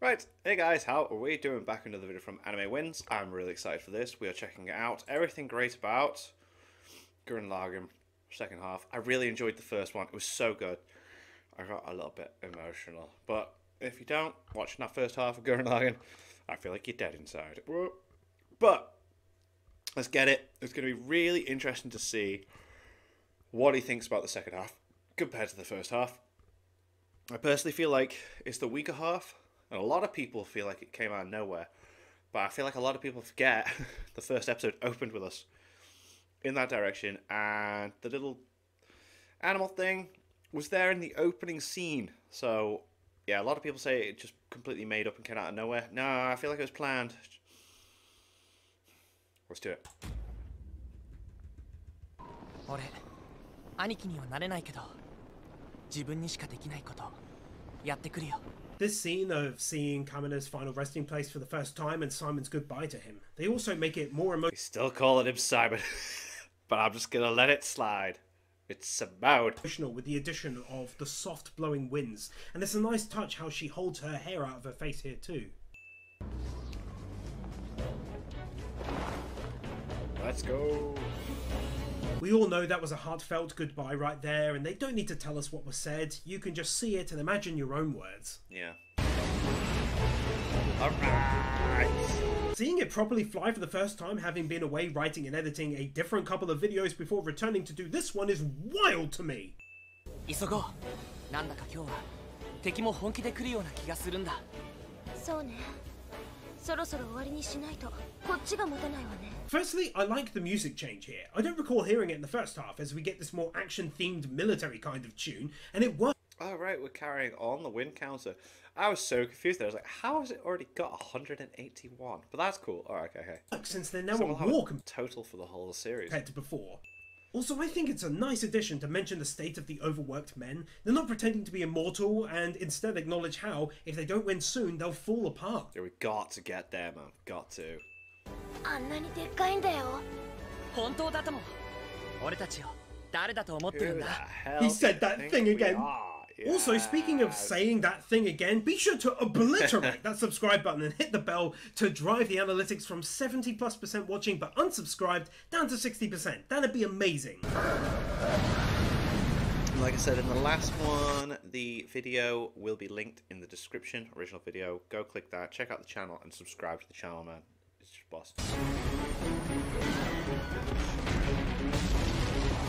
Right, hey guys, how are we doing? Back another video from Anime Wins. I'm really excited for this. We are checking out everything great about Gurren Lagann second half. I really enjoyed the first one. It was so good. I got a little bit emotional. But if you don't, watching that first half of Gurren Lagann, I feel like you're dead inside. But let's get it. It's going to be really interesting to see what he thinks about the second half compared to the first half. I personally feel like it's the weaker half. And a lot of people feel like it came out of nowhere. But I feel like a lot of people forget the first episode opened with us in that direction. And the little animal thing was there in the opening scene. So, yeah, a lot of people say it just completely made up and came out of nowhere. No, I feel like it was planned. Let's do it. 俺、兄貴にはなれないけど、自分にしかできないことやってくるよ。 This scene of seeing Kamina's final resting place for the first time and Simon's goodbye to him, they also make it more emotional. He's still calling him Simon, but I'm just gonna let it slide. It's Simone. With the addition of the soft blowing winds, and it's a nice touch how she holds her hair out of her face here too. Let's go. We all know that was a heartfelt goodbye right there, and they don't need to tell us what was said. You can just see it and imagine your own words. Yeah. Alright. Seeing it properly fly for the first time, having been away writing and editing a different couple of videos before returning to do this one, is wild to me. 急ごう。なんだか今日は敵も本気で来るような気がするんだ。そうね。そろそろ終わりにしないとこっちが持たないわね。 Firstly, I like the music change here. I don't recall hearing it in the first half, as we get this more action-themed military kind of tune, and it works. Oh, right, we're carrying on the win counter. I was so confused there. I was like, how has it already got 181? But that's cool. Alright, okay. Since they're now So we'll at have war a total for the whole series. compared to before. Also, I think it's a nice addition to mention the state of the overworked men. They're not pretending to be immortal, and instead acknowledge how, if they don't win soon, they'll fall apart. Yeah, we got to get there, man. Got to. あんなにでっかいんだよ。本当だとも。俺たちを誰だと思ってるん Who the だ。 hell He said do you that think thing we again. are? Also, speaking of saying that thing again, be sure to obliterate that subscribe button and hit the bell to drive the analytics from 70+% watching but unsubscribed down to 60%. That'd be amazing. Like I said in the last one, the video will be linked in the description. Original video. Go click that, check out the channel, and subscribe to the channel, man. It's just boss.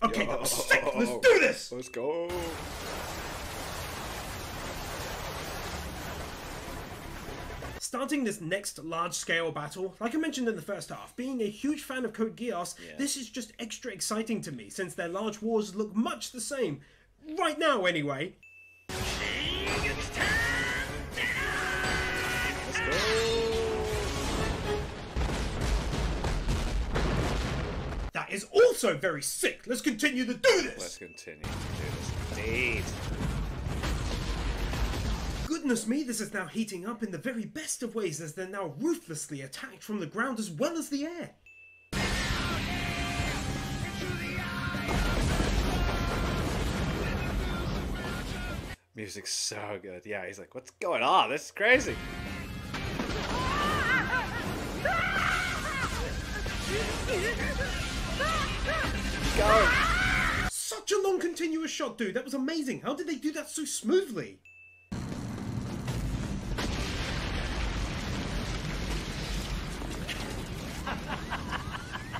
Okay, that was sick. Let's do this. Let's go. Starting this next large-scale battle, like I mentioned in the first half, being a huge fan of Code Geass, this is just extra exciting to me, since their large wars look much the same. Right now, anyway. Let's go. That is also very sick. Let's continue to do this. Let's continue to do this. Indeed. Goodness me, this is now heating up in the very best of ways, as they're now ruthlessly attacked from the ground as well as the air. Music's so good. Yeah, he's like, what's going on? This is crazy. Go. Such a long continuous shot, dude. That was amazing. How did they do that so smoothly?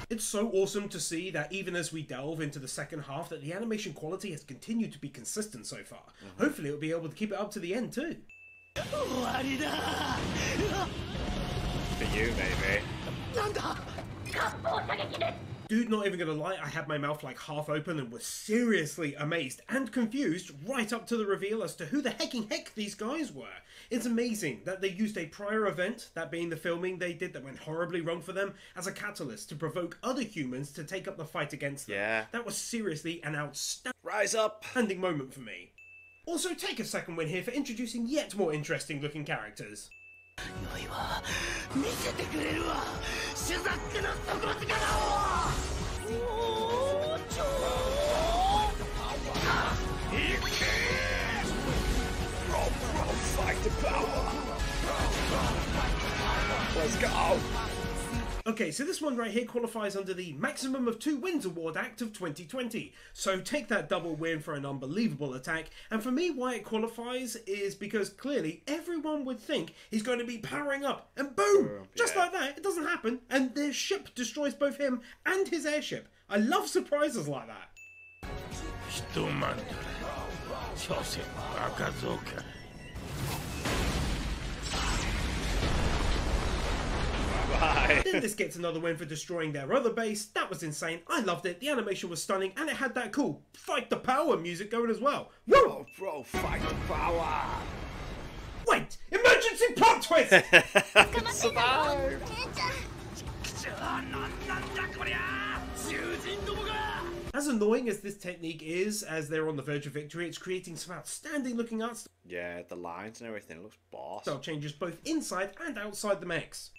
It's so awesome to see that even as we delve into the second half, that the animation quality has continued to be consistent so far. Hopefully it'll be able to keep it up to the end too. For you, baby. Dude, not even gonna lie, I had my mouth like half open and was seriously amazed and confused right up to the reveal as to who the hecking heck these guys were. It's amazing that they used a prior event, that being the filming they did that went horribly wrong for them, as a catalyst to provoke other humans to take up the fight against them. Yeah. That was seriously an Rise up. outstanding moment for me. Also, take a second win here for introducing yet more interesting looking characters. Fight the power. Let's go! Okay, so this one right here qualifies under the Maximum of 2 Wins Award Act of 2020. So take that double win for an unbelievable attack. And for me, why it qualifies is because clearly everyone would think he's going to be powering up. And boom! Just like that, it doesn't happen. And their ship destroys both him and his airship. I love surprises like that. Then this gets another win for destroying their other base. That was insane. I loved it. The animation was stunning, and it had that cool "Fight the Power" music going as well. Woo! Oh, bro, fight the power! Wait! Emergency plot twist! Survive! As annoying as this technique is, as they're on the verge of victory, it's creating some outstanding looking art Yeah, the lines and everything, it looks boss. style changes both inside and outside the mechs.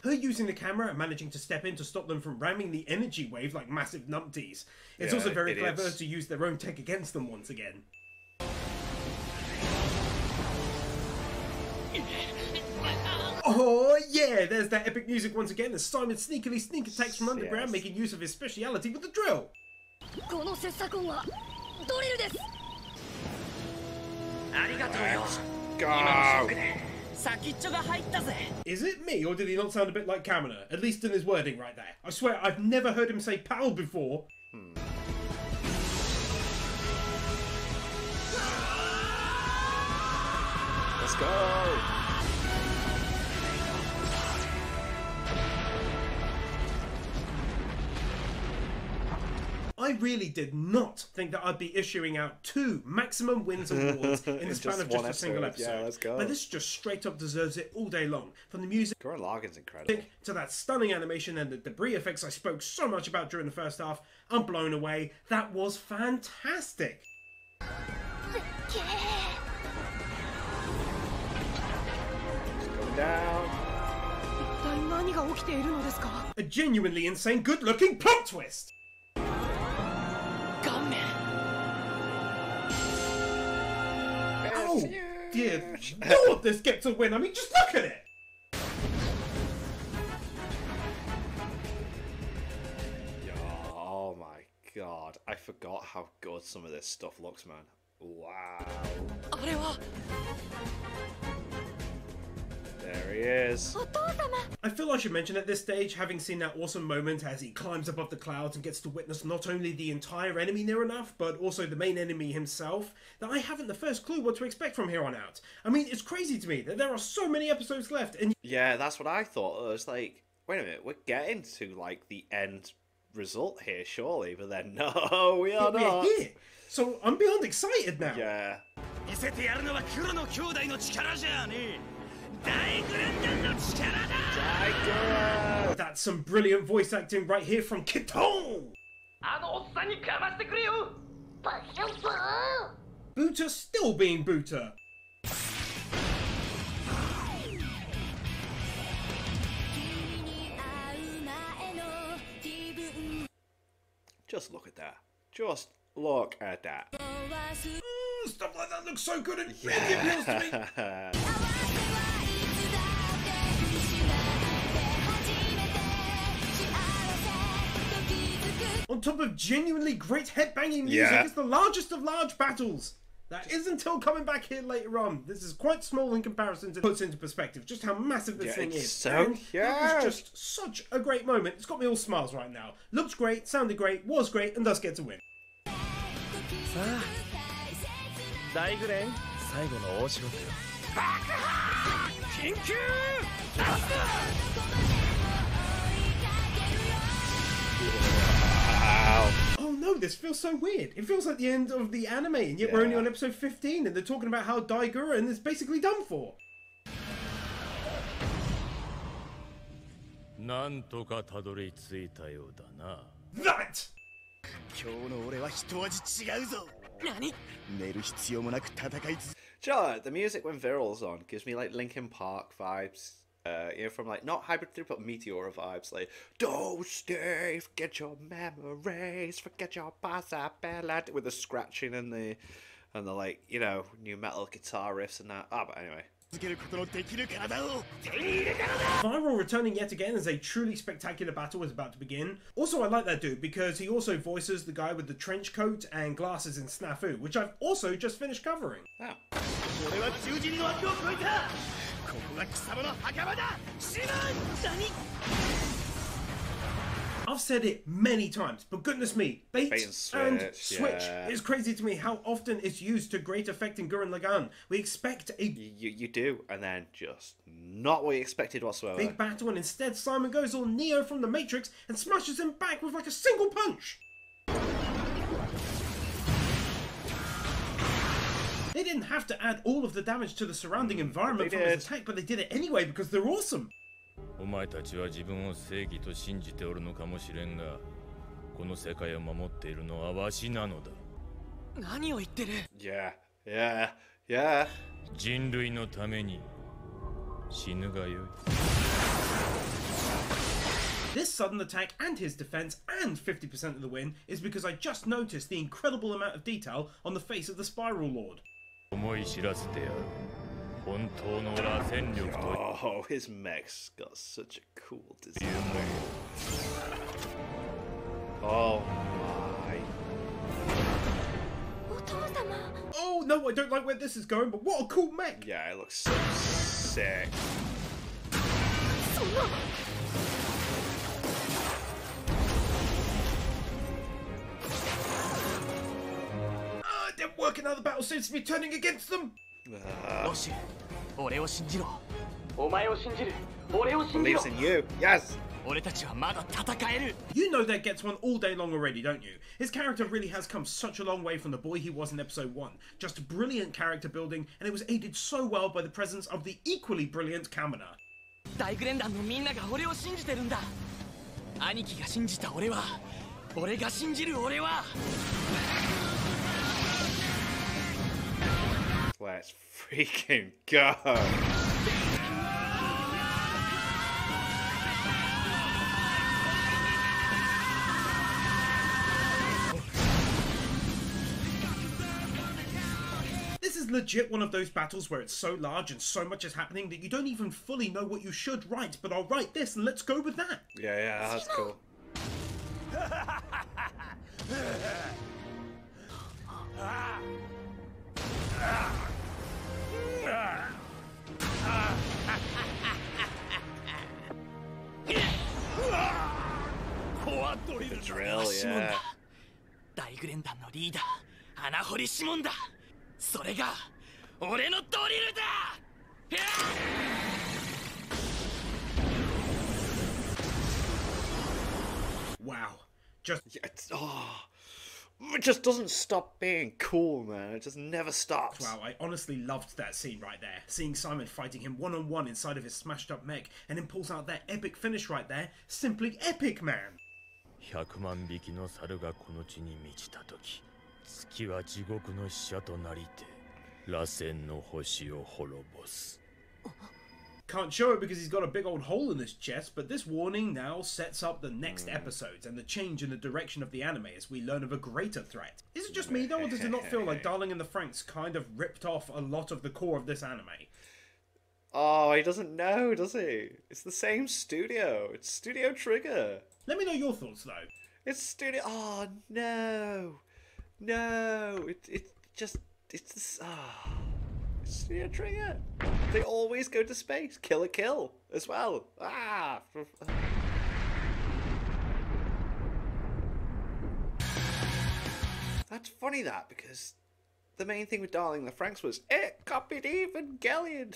Her using the camera and managing to step in to stop them from ramming the energy wave like massive numpties. It's Yeah, also very it clever is. to use their own tech against them once again. Oh yeah, there's that epic music once again as Simon sneakily sneak attacks from underground, Yes. making use of his speciality with the drill. この切削音はドリルです。ありがとうよ。 Go! 先っちょが入ったぜ。 Is it me, or did he not sound a bit like Kamina? At least in his wording right there. I swear, I've never heard him say pal before. Let's go! I really did not think that I'd be issuing out 2 Maximum Wins Awards in the span Just of just one a single episode. episode. Yeah, let's go. But this just straight up deserves it all day long. From the music Gurren Lagann's incredible. to that stunning animation and the debris effects I spoke so much about during the first half, I'm blown away. That was fantastic. Going down. 一体何が起きているのですか？ A genuinely insane, good-looking plot twist. 顔面。 Oh, dear Lord, this gets a win. I mean, just look at it. Oh my god, I forgot how good some of this stuff looks, man. Wow. あれは There he is. お父様。 I feel I should mention at this stage, having seen that awesome moment as he climbs above the clouds and gets to witness not only the entire enemy near enough, but also the main enemy himself, that I haven't the first clue what to expect from here on out. I mean, it's crazy to me that there are so many episodes left, and Yeah, that's what I thought. I was like, wait a minute, we're getting to like the end result here, surely. But then, no, we are we're not. here. So I'm beyond excited now. Yeah. 見せてやるのは黒の兄弟の力じゃねえ。大グレンダンの力だ。 That's some brilliant voice acting right here from Kiton! あのおっさんにかましてくれよ。 バシャバーン。 Buta still being Buta. Just look at that. Just look at that. Stuff like that looks so good and really appeals to me. On top of genuinely great headbanging music, Yeah. it's the largest of large battles. That is until coming back here later on. This is quite small in comparison to puts into perspective just how massive this Yeah, thing it's is. so And huge. That was just such a great moment. It's got me all smiles right now. Looked great, sounded great, was great, and does get to win. 大グレン最後の大仕事よ。緊急 Wow. Oh no, this feels so weird. It feels like the end of the anime, and yet we're only Yeah. on episode 15, and they're talking about how Gurren is basically done for. なんとかたどり着いたようだな。 That! 今日の俺は一味違うぞ。何？寝る必要もなく戦い続 Do you know what? The music when Viral's on gives me like Linkin Park vibes. you know, from like not Hybrid 3 but Meteora vibes, like don't stay, forget your memories, forget your possibility, with the scratching and the like, you know, new metal guitar riffs and that. But anyway. Viral returning yet again as a truly spectacular battle is about to begin. Also, I like that dude because he also voices the guy with the trench coat and glasses in Snafu, which I've also just finished covering. Oh. I've said it many times, but goodness me, bait and switch. Yeah. It's crazy to me how often it's used to great effect in Gurren Lagann. We expect a you do, and then just not what you expected whatsoever. big battle, and instead Simon goes all Neo from the Matrix and smashes him back with like a single punch. They didn't have to add all of the damage to the surrounding environment from his attack, but they did it anyway because they're awesome. お前たちは自分を正義と信じておるのかもしれんが、この世界を守っているのはわしなのだ。何を言ってる？ Yeah. 人類のために死ぬがよい。This sudden attack and his defense and 50% of the win is because I just noticed the incredible amount of detail on the face of the Spiral Lord. 思い知らせてやる。本当の螺旋力と。Oh, his mech's got such a cool design. Oh my. Oh no, I don't like where this is going, but what a cool mech! Yeah, it looks so sick. It didn't work and now the battle seems to be turning against them! ロシュ、俺を信じろ。お前を信じる。俺を信じろ。 Believes in you. Yes. 俺たちはまだ戦える。 You know that gets one all day long already, don't you? His character really has come such a long way from the boy he was in episode 1. Just brilliant character building, and it was aided so well by the presence of the equally brilliant Kamina. 大グレン団のみんなが俺を信じてるんだ。兄貴が信じた俺は、俺が信じる俺は。Let's freaking go. This is legit one of those battles where it's so large and so much is happening that you don't even fully know what you should write, but I'll write this and let's go with that. Yeah, that's cool. The drill, yeah. 大グレン団のリーダー、穴掘りシモンだ。それが俺のドリルだ。Wow. Just it just doesn't stop being cool, man. It just never stops. wow, I honestly loved that scene right there. Seeing Simon fighting him one-on-one inside of his smashed up mech and then pulls out that epic finish right there. Simply epic, man. 100万匹の猿がこの地に満ちた時、月は地獄の使者となりて、螺旋の星を滅ぼす。Can't show it because he's got a big old hole in his chest, but this warning now sets up the next episodes and the change in the direction of the anime as we learn of a greater threat. Is it just me though, or does it not feel like Darling in the Franxx kind of ripped off a lot of the core of this anime? Oh, he doesn't know, does he? It's the same studio. It's Studio Trigger. Let me know your thoughts though. It's Studio... Oh, no. No. It's Studio Trigger. They always go to space. Kill a kill as well. That's funny that, because the main thing with Darling in the Franxx was it copied Evangelion.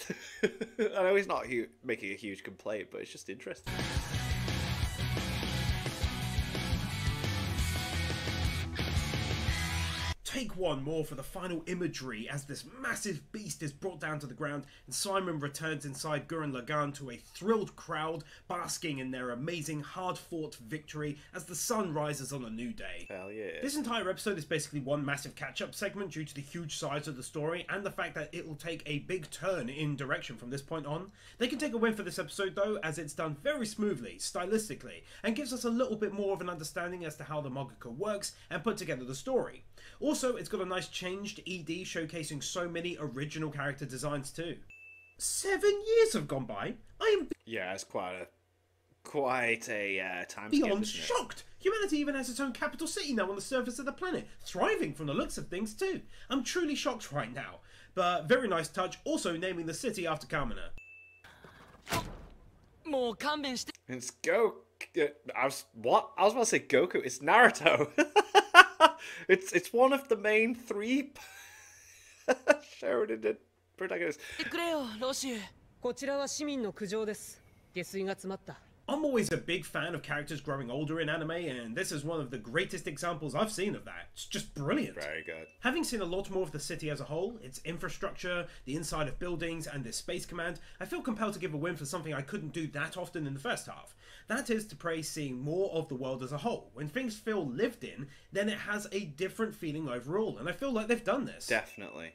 I know he's not making a huge complaint, but it's just interesting. take one more for the final imagery as this massive beast is brought down to the ground and Simon returns inside Gurren Lagann to a thrilled crowd basking in their amazing hard-fought victory as the sun rises on a new day. Hell yeah. This entire episode is basically one massive catch-up segment due to the huge size of the story and the fact that it will take a big turn in direction from this point on. They can take a win for this episode though, as it's done very smoothly, stylistically, and gives us a little bit more of an understanding as to how the mangaka works and put together the story. Also, it's got a nice changed ED showcasing so many original character designs too. 7 years have gone by. I am Yeah, it's quite a time skip, beyond isn't it? shocked. Humanity even has its own capital city now on the surface of the planet, thriving from the looks of things too. I'm truly shocked right now. But very nice touch, also naming the city after Kamina. It's I was about to say Goku. It's Naruto. It's one of the main 3 Sheridan protagonists. I'm always a big fan of characters growing older in anime, and this is one of the greatest examples I've seen of that. It's just brilliant. Very good. Having seen a lot more of the city as a whole, its infrastructure, the inside of buildings, and this space command, I feel compelled to give a win for something I couldn't do that often in the first half. That is to praise seeing more of the world as a whole. When things feel lived in, then it has a different feeling overall, and I feel like they've done this. Definitely.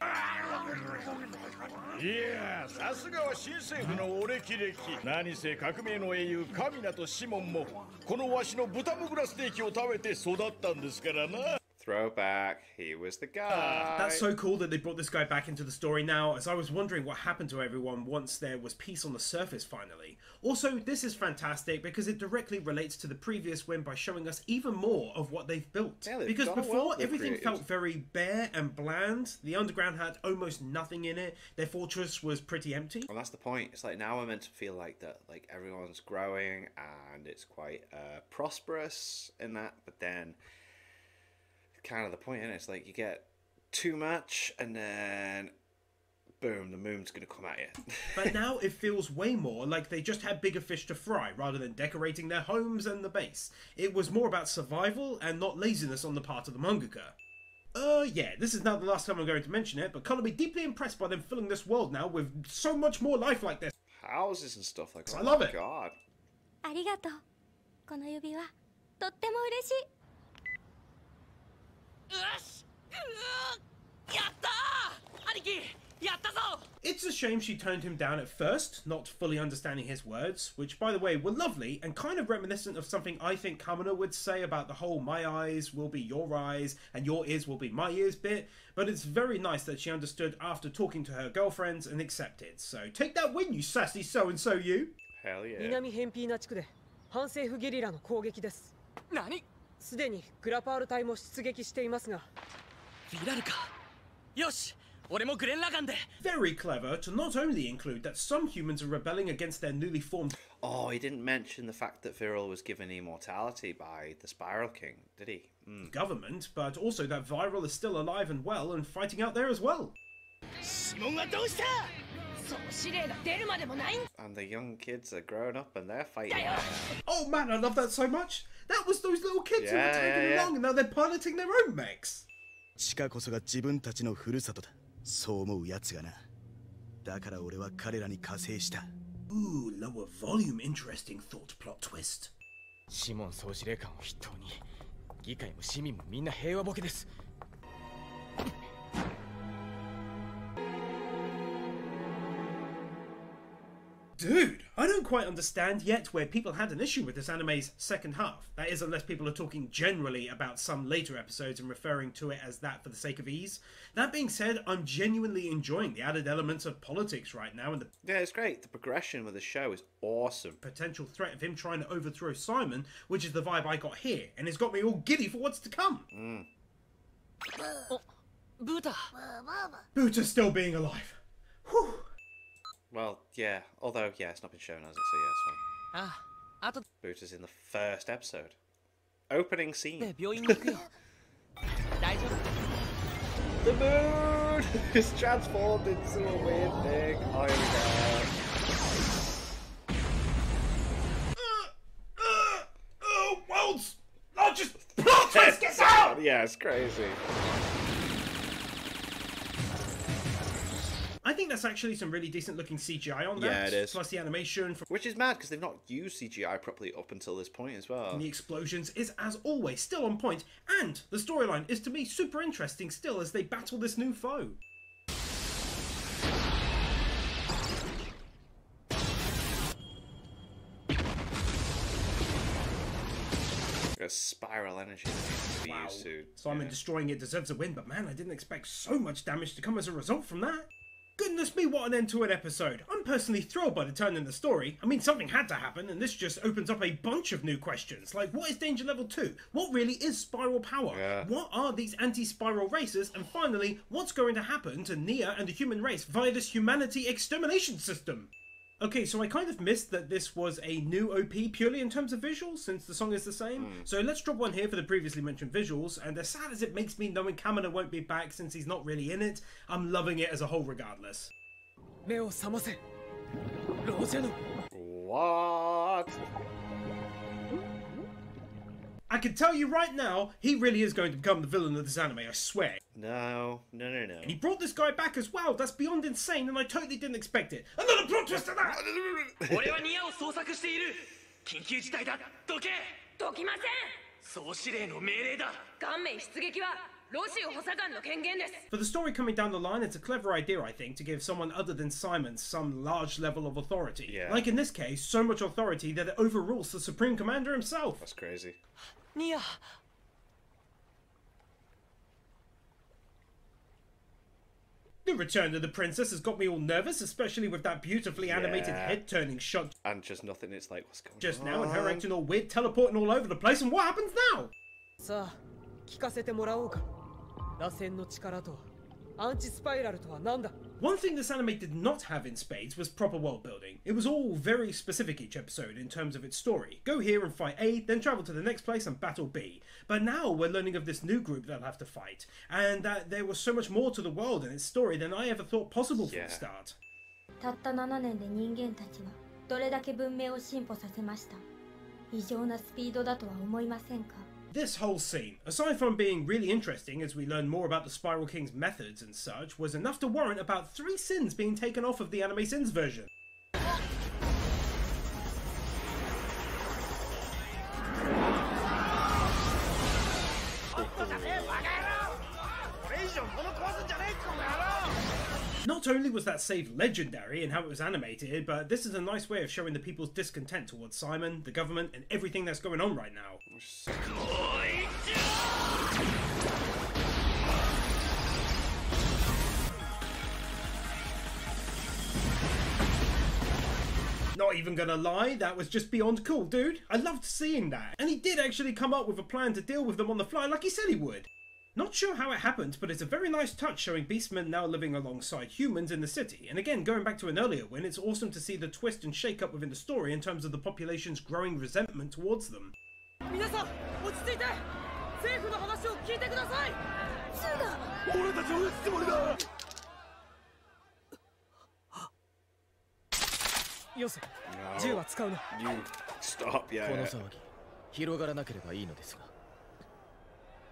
いやさすがは新政府のお歴々何せ革命の英雄カミナとシモンもこのわしの豚モグラステーキを食べて育ったんですからな Throwback, he was the guy. That's so cool that they brought this guy back into the story now, as I was wondering what happened to everyone once there was peace on the surface finally. Also, this is fantastic because it directly relates to the previous win by showing us even more of what they've built. Yeah, they've because done a before, world they've everything created. felt very bare and bland. The underground had almost nothing in it. Their fortress was pretty empty. Well, that's the point. It's like now we're meant to feel like that, like everyone's growing and it's quite prosperous in that, but then kind of the point, isn't it? It's like you get too much and then boom, the moon's gonna come at you. But now it feels way more like they just had bigger fish to fry rather than decorating their homes and the base. It was more about survival and not laziness on the part of the mangaka. Yeah, this is now the last time I'm going to mention it, but can't be deeply impressed by them filling this world now with so much more life like this. Houses and stuff like that. I love Oh it. God. ありがとう。この指輪とっても嬉しい。It's a shame she turned him down at first, not fully understanding his words, which by the way were lovely and kind of reminiscent of something I think Kamina would say about the whole my eyes will be your eyes and your ears will be my ears bit, but it's very nice that she understood after talking to her girlfriends and accepted. So take that win, you sassy so-and-so you! Hell yeah. 南ヘンピーナ地区で反政府ゲリラの攻撃です。何？すでにグラパール隊も出撃していますが、ヴィラルか。よし、俺もグレン・ラガンで。 Very clever to not only include that some humans are rebelling against their newly formed Oh, he didn't mention the fact that Viral was given immortality by the Spiral King, did he? government, but also that Viral is still alive and well and fighting out there as well. シモンはどうした？そう指令が出るまでもないん And the young kids are growing up and they're fighting. だよ。 Oh man, I love that so much! That was those little kids who were Yeah, tagging yeah. along and now they're piloting their own mechs! 地下こそが自分たちのふるさとだそう思うやつがなだから俺は彼らに加勢した Ooh, lower volume interesting thought plot twist. シモン総司令官を筆頭に議会も市民もみんな平和ボケです。 Dude, I don't quite understand yet where people had an issue with this anime's second half. That is, unless people are talking generally about some later episodes and referring to it as that for the sake of ease. That being said, I'm genuinely enjoying the added elements of politics right now and the Yeah, it's great. The progression with the show is awesome. potential threat of him trying to overthrow Simon, which is the vibe I got here, and it's got me all giddy for what's to come. ブータ。 Buta still being alive. Whew. Well, yeah. Although, yeah, it's not been shown, has it? So, yeah, it's fine. ああ、あと Boota's in the first episode. Opening scene. で病院に行くよ。大丈夫。 The moon is transformed into a weird thing. Oh, here we go. Oh, world's largest plot twist gets out! Yeah, it's crazy. I think that's actually some really decent looking CGI on that. Yeah, it is. Plus the animation from Which is mad because they've not used CGI properly up until this point as well. the explosions is, as always, still on point, and the storyline is to me super interesting still as they battle this new foe. A spiral energy that needs to be Wow. used to. Simon destroying it deserves a win, but man, I didn't expect so much damage to come as a result from that. Goodness me, what an end to an episode. I'm personally thrilled by the turn in the story. I mean, something had to happen, and this just opens up a bunch of new questions. Like, what is Danger Level 2? What really is Spiral Power? Yeah. What are these anti-spiral races? And finally, what's going to happen to Nia and the human race via this humanity extermination system? Okay, so I kind of missed that this was a new OP purely in terms of visuals, since the song is the same. So let's drop one here for the previously mentioned visuals, and as sad as it makes me knowing Kamina won't be back since he's not really in it, I'm loving it as a whole regardless. 目を覚ませロジェノ What? I can tell you right now, he really is going to become the villain of this anime, I swear. No. He brought this guy back as well, that's beyond insane, and I totally didn't expect it. Another plot twist to that! 俺はニアを捜索している緊急事態だどけどきません総司令の命令だ顔面出撃はロシオ補佐官の権限です For the story coming down the line, it's a clever idea, I think, to give someone other than Simon some large level of authority. Yeah. Like in this case, so much authority that it overrules the Supreme Commander himself. That's crazy. ニア The return of the princess has got me all nervous, especially with that beautifully animated Yeah. head-turning shot And just nothing, it's like, what's going just on? now, and her acting all weird, teleporting all over the place, and what happens now? さあ聞かせてもらおうか螺旋の力とはアンチスパイラルとは何だ One thing this anime did not have in spades was proper world building. It was all very specific each episode in terms of its story. Go here and fight A, then travel to the next place and battle B. But now we're learning of this new group they'll have to fight, and that there was so much more to the world and its story than I ever thought possible from Yeah. the start. たった7年で人間たちはどれだけ文明を進歩させました。異常なスピードだとは思いませんか？ This whole scene, aside from being really interesting as we learn more about the Spiral King's methods and such, was enough to warrant about 3 sins being taken off of the Anime Sins version. Not only was that save legendary in how it was animated, but this is a nice way of showing the people's discontent towards Simon, the government, and everything that's going on right now. Not even gonna lie, that was just beyond cool, dude. I loved seeing that. And he did actually come up with a plan to deal with them on the fly like he said he would. Not sure how it happened, but it's a very nice touch showing beastmen now living alongside humans in the city. And again, going back to an earlier win, it's awesome to see the twist and shake up within the story in terms of the population's growing resentment towards them. 皆さん落ち着いて政府の話を聞いてください俺たちを撃つつもりだよせ銃は使うな You stop, yeah. この騒ぎ広がらなければいいのですが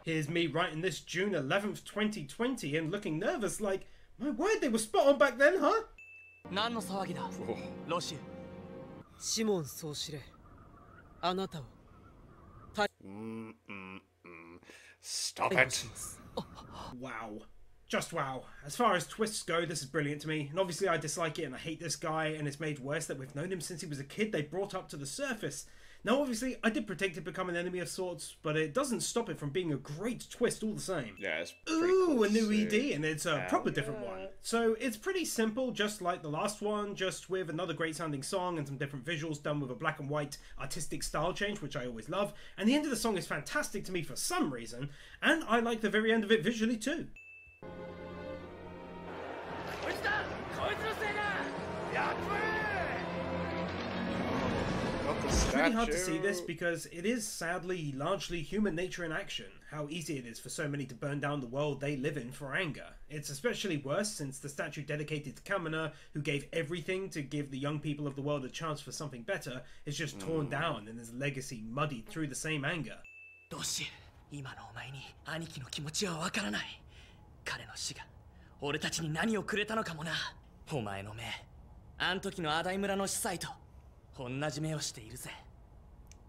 Here's me writing this June 11th, 2020 and looking nervous like, my word, they were spot on back then, huh? 何の騒ぎだロシエシモン総司令あなたを Stop it. Wow. Just wow. As far as twists go, this is brilliant to me. And obviously I dislike it and I hate this guy, and it's made worse that we've known him since he was a kid they brought up to the surface. Now obviously I did predict it to become an enemy of sorts, but it doesn't stop it from being a great twist all the same. Yeah, it's pretty Ooh, cool a to new see. ED, and it's a proper different one. So it's pretty simple, just like the last one, just with another great sounding song and some different visuals done with a black and white artistic style change, which I always love. And the end of the song is fantastic to me for some reason, and I like the very end of it visually too. こいつだこいつのせいだやっべえ Not the It's really hard to statue. see this because it is sadly largely human nature in action, how easy it is for so many to burn down the world they live in for anger. It's especially worse since the statue dedicated to Kamina, who gave everything to give the young people of the world a chance for something better, is just torn down and his legacy muddied through the same anger. ロシエ今のお前に兄貴の気持ちはわからない。彼の死が俺たちに何をくれたのかもな。お前の目、あん時のアダイ村の司祭と同じ目をしているぜ。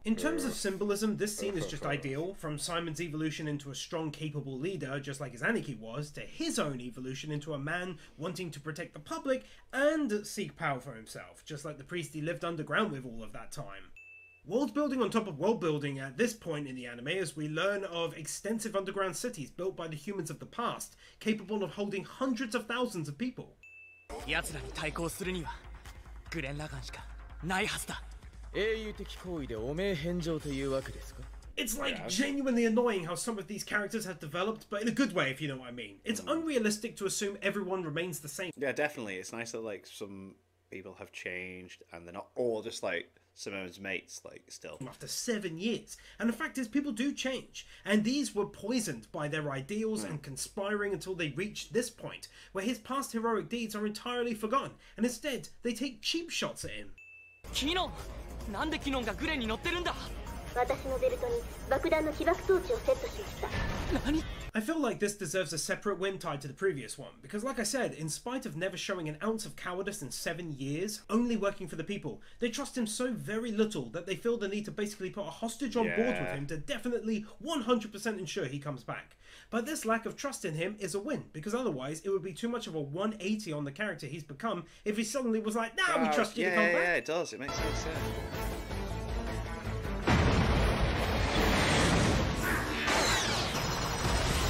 In terms of symbolism, this scene is just ideal, from Simon's evolution into a strong, capable leader, just like his Aniki was, to his own evolution into a man wanting to protect the public and seek power for himself, just like the priest he lived underground with all of that time. World building on top of world building at this point in the anime as we learn of extensive underground cities built by the humans of the past, capable of holding hundreds of thousands of people. 奴らに対抗するにはグレン・ラガンしかないはずだ。英雄的行為で汚名返上というわけですか? It's like genuinely annoying how some of these characters have developed, but in a good way, if you know what I mean. It's unrealistic to assume everyone remains the same. Yeah, definitely. It's nice that like some people have changed and they're not all just like Simone's mates, like still. After 7 years. And the fact is, people do change. And these were poisoned by their ideals and conspiring until they reached this point, where his past heroic deeds are entirely forgotten, and instead, they take cheap shots at him. キノン、なんでキノンがグレンに乗ってるんだ。私のベルトに爆弾の起爆装置をセットしました。何? I feel like this deserves a separate win tied to the previous one, because like I said, in spite of never showing an ounce of cowardice in 7 years, only working for the people, they trust him so very little that they feel the need to basically put a hostage on board with him to definitely 100% ensure he comes back. But this lack of trust in him is a win, because otherwise it would be too much of a 180 on the character he's become if he suddenly was like, nah, we trust you to come back. Yeah, it does. It makes sense,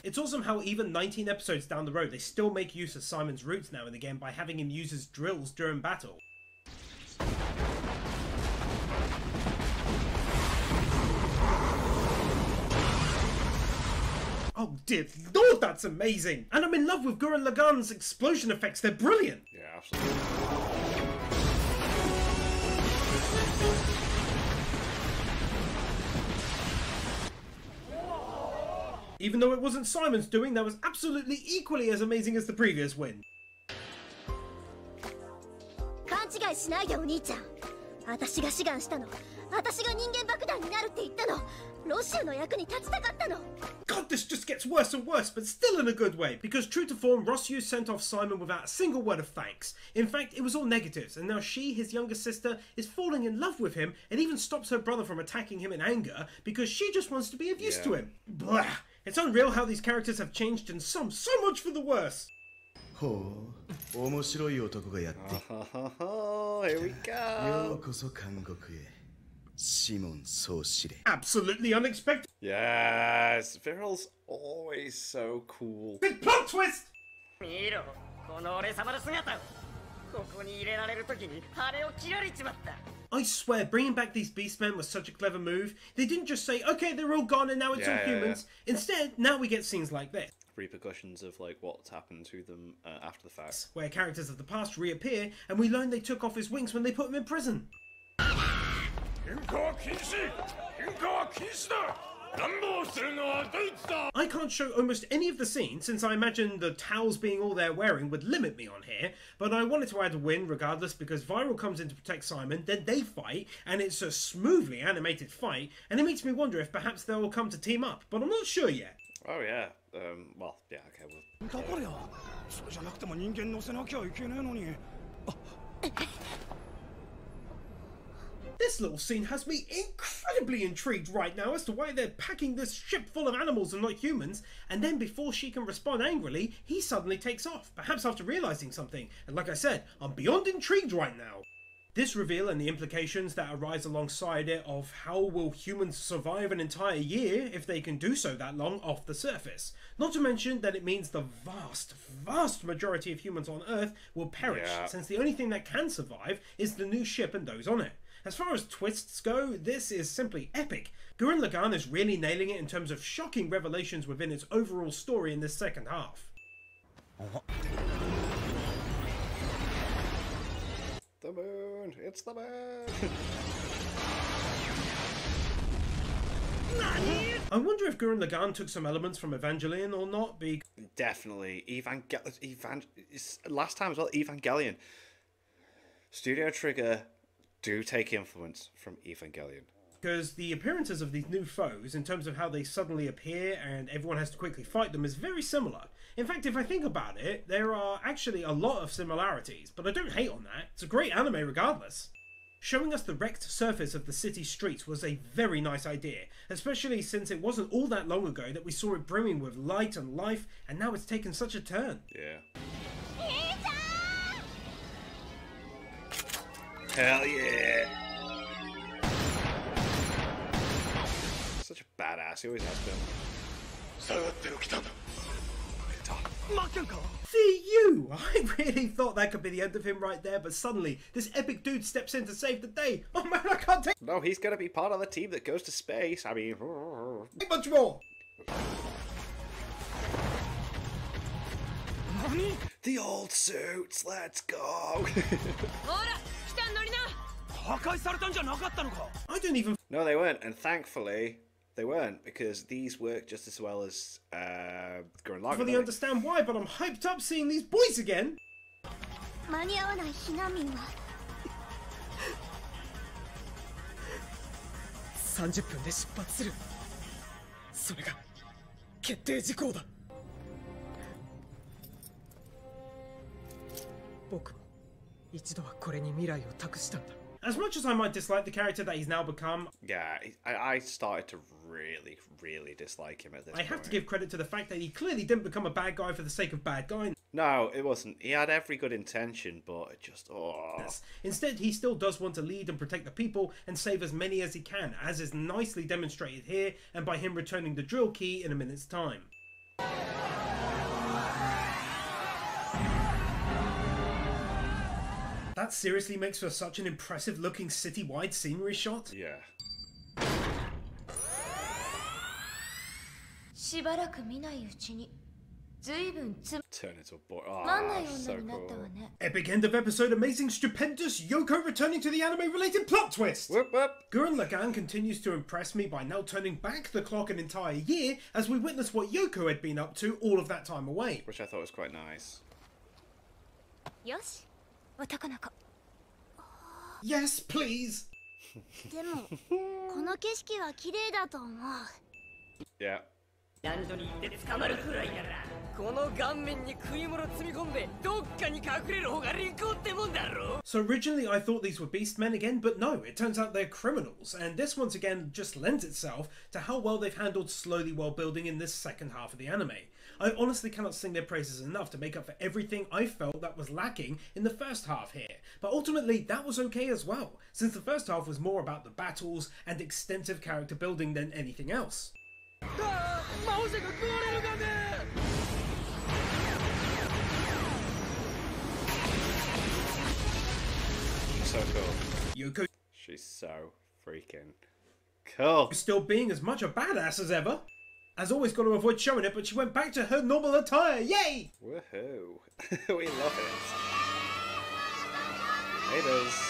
It's awesome how even 19 episodes down the road, they still make use of Simon's roots now and again by having him use his drills during battle. Oh dear lord, that's amazing! And I'm in love with Gurren Lagann's explosion effects, they're brilliant! Yeah, absolutely. Even though it wasn't Simon's doing, that was absolutely equally as amazing as the previous win. 勘違いしないでお兄ちゃん。私が志願したの。私が人間爆弾になるって言ったの。ロシアの役に立ちたかったの。 God, this just gets worse and worse, but still in a good way, because true to form, Rossiu sent off Simon without a single word of thanks. In fact, it was all negatives, and now she, his younger sister, is falling in love with him, and even stops her brother from attacking him in anger, because she just wants to be of use to him. Blah! It's unreal how these characters have changed, and some so much for the worse. Oh, 面白い男がやってきた。 Here we go. ようこそ監獄へ。シモン総司令。 Absolutely unexpected. Yes, Viral's always so cool. Big plot twist! 見ろ、この俺様の姿を。ここに入れられる時に羽を切られちまった。 I swear, bringing back these Beastmen was such a clever move. They didn't just say, okay, they're all gone and now it's all humans. Instead, now we get scenes like this. Repercussions of like what's happened to them after the fact. Where characters of the past reappear, and we learn they took off his wings when they put him in prison. I can't show almost any of the scenes since I imagine the towels being all they're wearing would limit me on here, but I wanted to add a win regardless because Viral comes in to protect Simon, then they fight, and it's a smoothly animated fight, and it makes me wonder if perhaps they'll come to team up, but I'm not sure yet. Oh yeah. Well, yeah. Okay. Well. だからそれじゃなくても人間乗せなきゃいけねえのに。 This little scene has me incredibly intrigued right now as to why they're packing this ship full of animals and not humans, and then before she can respond angrily, he suddenly takes off, perhaps after realizing something, and like I said, I'm beyond intrigued right now. This reveal and the implications that arise alongside it of how will humans survive an entire year if they can do so that long off the surface. Not to mention that it means the vast majority of humans on Earth will perish, since the only thing that can survive is the new ship and those on it. As far as twists go, this is simply epic. Gurren Lagann is really nailing it in terms of shocking revelations within its overall story in this second half. The moon! It's the moon! I wonder if Gurren Lagann took some elements from Evangelion or not, Definitely. Last time as well, Evangelion. Studio Trigger do take influence from Evangelion. Because the appearances of these new foes, in terms of how they suddenly appear and everyone has to quickly fight them, is very similar. In fact, if I think about it, there are actually a lot of similarities, but I don't hate on that. It's a great anime regardless. Showing us the wrecked surface of the city streets was a very nice idea, especially since it wasn't all that long ago that we saw it brimming with light and life, and now it's taken such a turn. Yeah. Hell yeah! Such a badass, he always has been. See you! I really thought that could be the end of him right there, but suddenly this epic dude steps in to save the day. Oh man, I can't take No, he's gonna be part of the team that goes to space. I mean, much more! the old suits, let's go! I don't even No, they weren't, and thankfully they weren't, because these work just as well as Gurren Lagann. fully understand why, but I'm hyped up seeing these boys again. 間に合わない避難民は30分で出発する。それが決定事項だ。僕も一度はこれに未来を託したんだ。 As much as I might dislike the character that he's now become, Yeah, I started to really dislike him at this I point. have to give credit to the fact that he clearly didn't become a bad guy for the sake of bad guy. No, it wasn't. He had every good intention, but it just, Instead, he still does want to lead and protect the people and save as many as he can, as is nicely demonstrated here and by him returning the drill key in a minute's time. That seriously makes for such an impressive looking city-wide scenery shot. Yeah. しばらく見ないうちに随分つ Turn into a boy. まんない so 女になったわ cool. ね。 Epic end of episode, amazing, stupendous, Yoko returning to the anime-related plot twist! Whoop whoop. Gurren Lagann continues to impress me by now turning back the clock an entire year as we witness what Yoko had been up to all of that time away. Which I thought was quite nice. よし、男の子。 Yes, please! でもこの景色は綺麗だと思う。 Yeah. 男女に行って捕まるくらいならこの顔面に食い物積み込んでどっかに隠れる方が利口ってもんだろ。 So originally I thought these were beastmen again, but no, it turns out they're criminals, and this once again just lends itself to how well they've handled slowly world building in this second half of the anime. I honestly cannot sing their praises enough to make up for everything I felt that was lacking in the first half here, but ultimately that was okay as well, since the first half was more about the battles and extensive character building than anything else. So cool. Yoko She's so freaking cool. still being as much a badass as ever. As always, got to avoid showing it, but she went back to her normal attire. Yay! Woohoo. We love it. Haters.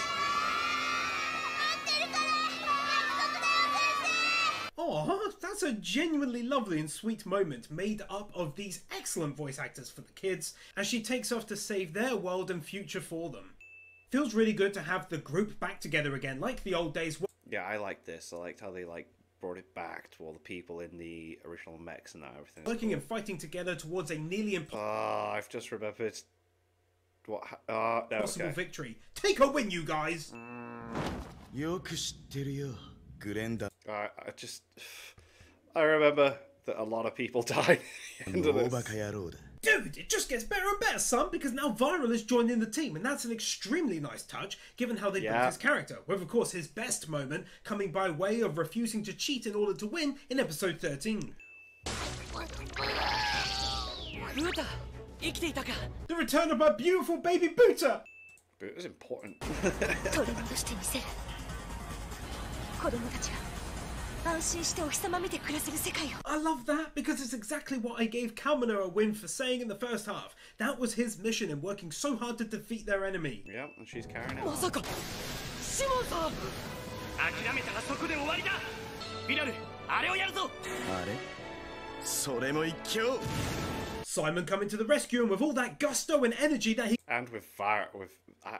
Oh, that's a genuinely lovely and sweet moment made up of these excellent voice actors for the kids as she takes off to save their world and future for them. Feels really good to have the group back together again, like the old days. Yeah, I liked this. I liked how they brought it back to all the people in the original mechs and that everything. Working and fighting together towards a nearly I've just remembered what. impossible Okay. victory. Take a win, you guys! よく知ってるよ、グレンダ。 I remember that a lot of people died at the end of 大 this. バカ野郎だ。 Dude, it just gets better and better, son, because now Viral has joined in the team, and that's an extremely nice touch, given how they built Yeah. his character, with, of course, his best moment coming by way of refusing to cheat in order to win in episode 13. ブータ生きていたか。 The return of my beautiful baby Buta! But it was important. 取り戻してみせる。子供たちが安心してお日様見て暮らせる世界を。 I love that, because it's exactly what I gave Kamina a win for saying in the first half. That was his mission in working so hard to defeat their enemy. Yeah, and she's carrying it. まさかシモンさん。諦めたらそこで終わりだ。ビラル、あれをやるぞ。あれそれも一興 Simon coming to the rescue, and with all that gusto and energy that And with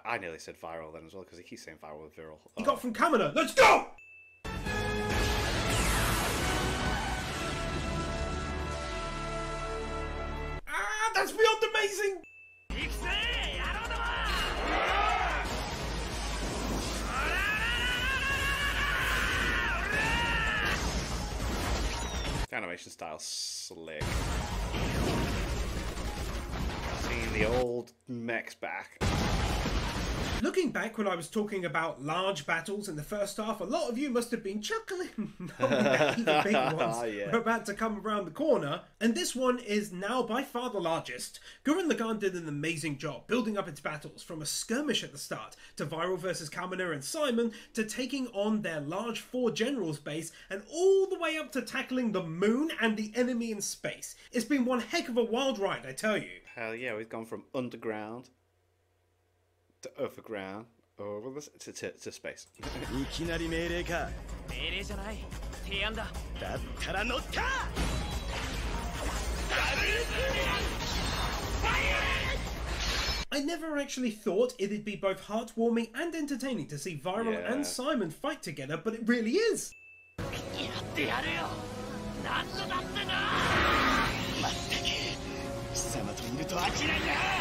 I nearly said viral then as well, because he keeps saying viral with viral. he got from Kamina. Let's go! That's beyond amazing! The animation style slick. Seeing the old mechs back. Looking back when I was talking about large battles in the first half, a lot of you must have been chuckling, knowing that even big ones Yeah. were about to come around the corner. And this one is now by far the largest. Gurren Lagann did an amazing job building up its battles, from a skirmish at the start, to Viral versus Kamina and Simon, to taking on their large 4 generals base, and all the way up to tackling the moon and the enemy in space. It's been one heck of a wild ride, I tell you. Hell yeah, we've gone from underground to overground, over to space. いきなり命令か。命令じゃない。提案だ。だったら乗った。 I never actually thought it'd be both heartwarming and entertaining to see Viral Yeah. and Simon fight together, but it really is. やってやるよ。何度だってな。まったく貴様といると飽きないな。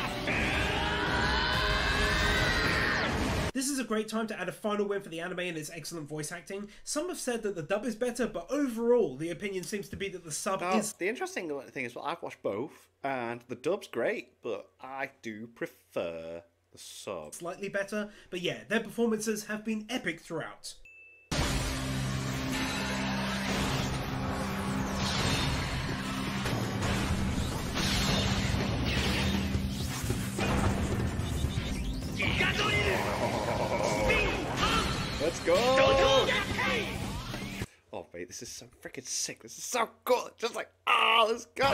This is a great time to add a final win for the anime and its excellent voice acting. Some have said that the dub is better, but overall the opinion seems to be that the sub Now, is... the interesting thing is, well, I've watched both, and the dub's great, but I do prefer the sub. slightly better, but yeah, their performances have been epic throughout. Let's go! Oh, mate, this is so freaking sick. This is so good. Just like, let's go!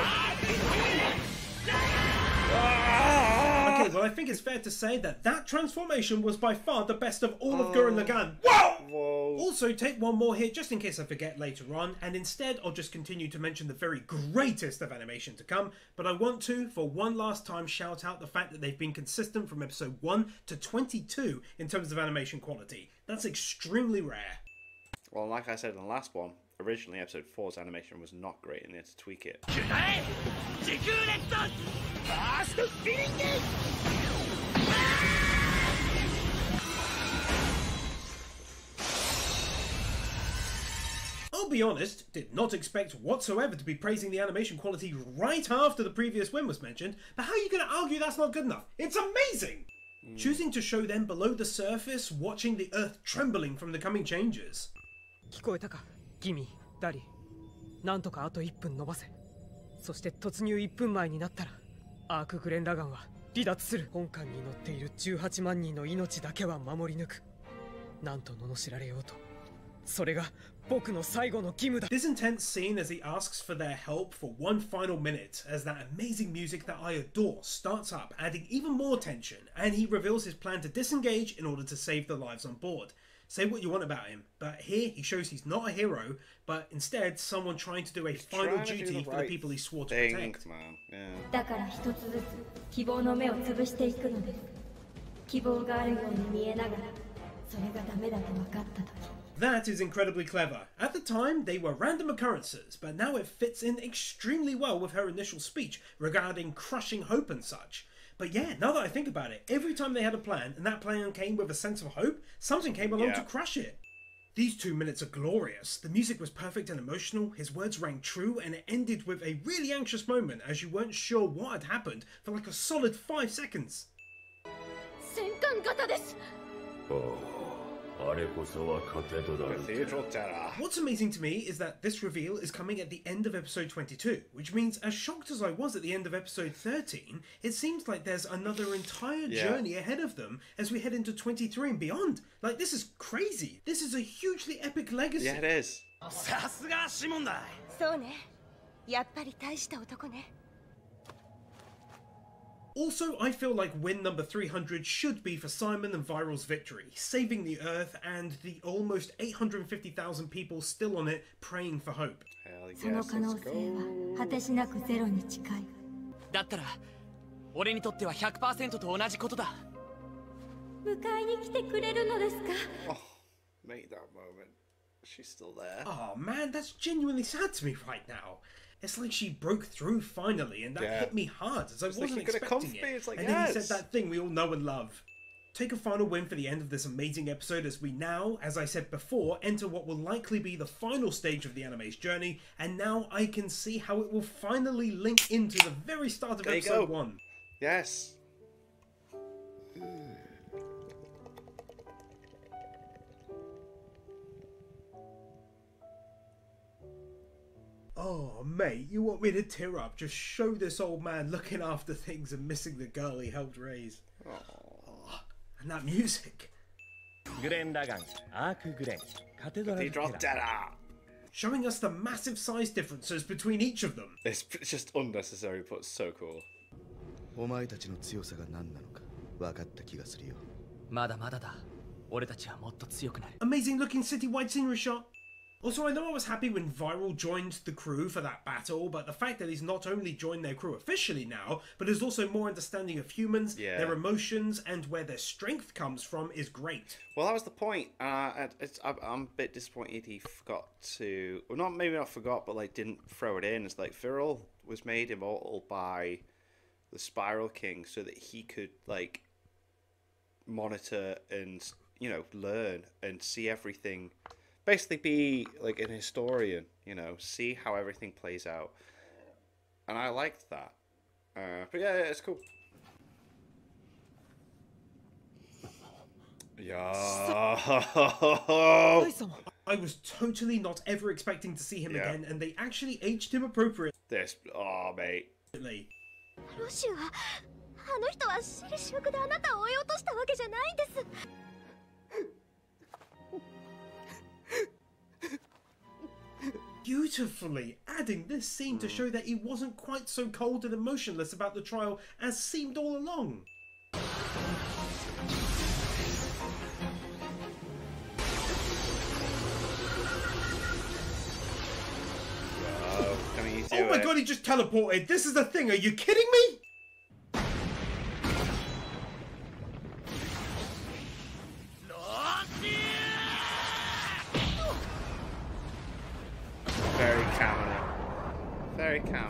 Okay, well, I think it's fair to say that transformation was by far the best of all of Gurren Lagann. Whoa! Whoa. Also, take one more here just in case I forget later on, and instead I'll just continue to mention the very greatest of animation to come, but I want to, for one last time, shout out the fact that they've been consistent from episode 1 to 22 in terms of animation quality. That's extremely rare. Well, like I said in the last one, originally episode 4's animation was not great, and they had to tweak it. I'll be honest, did not expect whatsoever to be praising the animation quality right after the previous win was mentioned, but how are you going to argue that's not good enough? It's amazing! Choosing to show them below the surface, watching the earth trembling from the coming changes. 聞こえたか君ダリなんとかあと1分伸ばせそして突入1分前になったらアーク・グレン・ラガンは離脱する本艦に乗っている18万人の命だけは守り抜くなんと罵られようとそれが僕の最後の義務だ This intense scene as he asks for their help for one final minute, as that amazing music that I adore starts up, adding even more tension, and he reveals his plan to disengage in order to save the lives on board. Say what you want about him, but here he shows he's not a hero, but instead someone trying to do a final duty for the people he swore to protect. Man. Yeah. だから一つずつ希望の目を潰していくのです。希望があるように見えながら、それがダメだと分かったとき。 That is incredibly clever. At the time, they were random occurrences, but now it fits in extremely well with her initial speech regarding crushing hope and such. But yeah, now that I think about it, every time they had a plan, and that plan came with a sense of hope, something came along to crush it. These 2 minutes are glorious. The music was perfect and emotional, his words rang true, and it ended with a really anxious moment as you weren't sure what had happened for like a solid 5 seconds. 戦艦型です あれこそはカテドラル Cathedral Terror. What's amazing to me is that this reveal is coming at the end of episode 22, which means as shocked as I was at the end of episode 13, it seems like there's another entire journey ahead of them as we head into 23 and beyond. Like, this is crazy. This is a hugely epic legacy. Yeah, it is. さすがシモンだ。そうねやっぱり大した男ね Also, I feel like win number 300 should be for Simon and Viral's victory, saving the Earth and the almost 850,000 people still on it praying for hope. Hell その yes, 可能 let's 性 go. は果てしなくゼロに近い。だったら俺にとっては 100% と同じことだ。迎えに来てくれるのですか？ Oh, mate, that moment. She's still there. Oh man, that's genuinely sad to me right now. It's like she broke through finally, and that hit me hard as I wasn't expecting it. It's like, and then he said that thing we all know and love. Take a final win for the end of this amazing episode as we now, as I said before, enter what will likely be the final stage of the anime's journey, and now I can see how it will finally link into the very start of episode 1. Yes. Oh, mate, you want me to tear up? Just show this old man looking after things and missing the girl he helped raise. Oh, and that music. Gurren Lagann, Arc Gurren, Cathedral Terror. Showing us the massive size differences between each of them. It's just unnecessary, but so cool. お前たちの強さが何なのか分かった気がするよ。まだまだだ。俺たちはもっと強くなる。 Amazing looking city-wide scenery shot. Also, I know I was happy when Viral joined the crew for that battle, but the fact that he's not only joined their crew officially now, but is also more understanding of humans, their emotions, and where their strength comes from is great. Well, that was the point. I'm a bit disappointed he forgot to, well, maybe not forgot, but like didn't throw it in. It's like Viral was made immortal by the Spiral King so that he could like monitor and, you know, learn and see everything. Basically be like an historian, you know, see how everything plays out. And I liked that. But yeah, it's cool. Yeah. I was totally not ever expecting to see him again, and they actually aged him appropriately. This, oh mate. ロシュはあの人は私利私欲であなたを追い落としたわけじゃないんです。 Beautifully adding this scene to show that he wasn't quite so cold and emotionless about the trial as seemed all along. Oh my god, he just teleported! This is the thing, are you kidding me?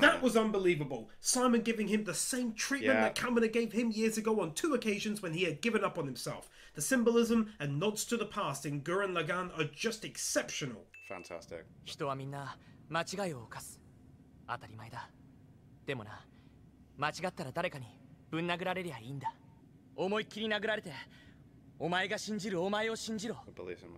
That was unbelievable. Simon giving him the same treatment that Kamina gave him years ago on 2 occasions when he had given up on himself. The symbolism and nods to the past in Gurren Lagann are just exceptional. Fantastic. 人はみんな間違いを犯す。当たり前だ。でもな、間違ったら誰かにぶん殴られりゃいいんだ。思いっきり殴られて、お前が信じるお前を信じろ。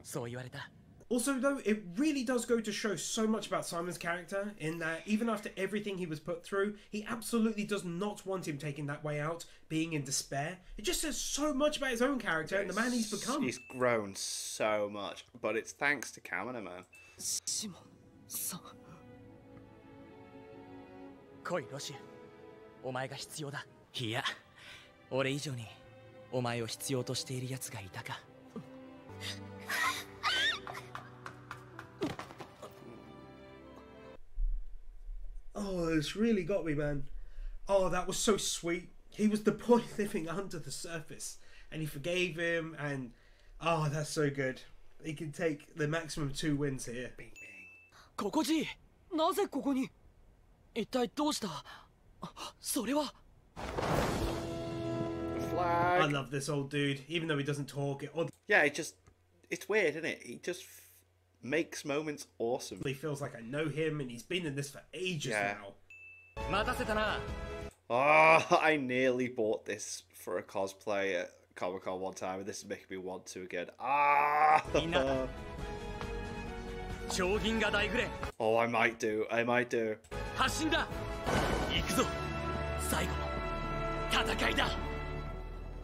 そう言われた。 Also, though, it really does go to show so much about Simon's character in that even after everything he was put through, he absolutely does not want him taking that way out, being in despair. It just says so much about his own character and the man he's become. He's grown so much, but it's thanks to Kamina, man. 来い、ロシュ。お前が必要だ。いや、俺以上にお前を必要としている奴がいたか。 Oh, it's really got me, man. Oh, that was so sweet. He was the boy living under the surface, and he forgave him, and oh, that's so good. He can take the maximum 2 wins here. ここじ。なぜここに？一体どうした？それは。 Flag. I love this old dude, even though he doesn't talk. Yeah, it's weird, isn't it? He just makes moments awesome. He feels like I know him, and he's been in this for ages now. 待たせたな。 Oh, I nearly bought this for a cosplay at Comic-Con one time, and this is making me want to again. Ah! Oh, I might do. I might do. 発進だ。行くぞ。最後の戦いだ。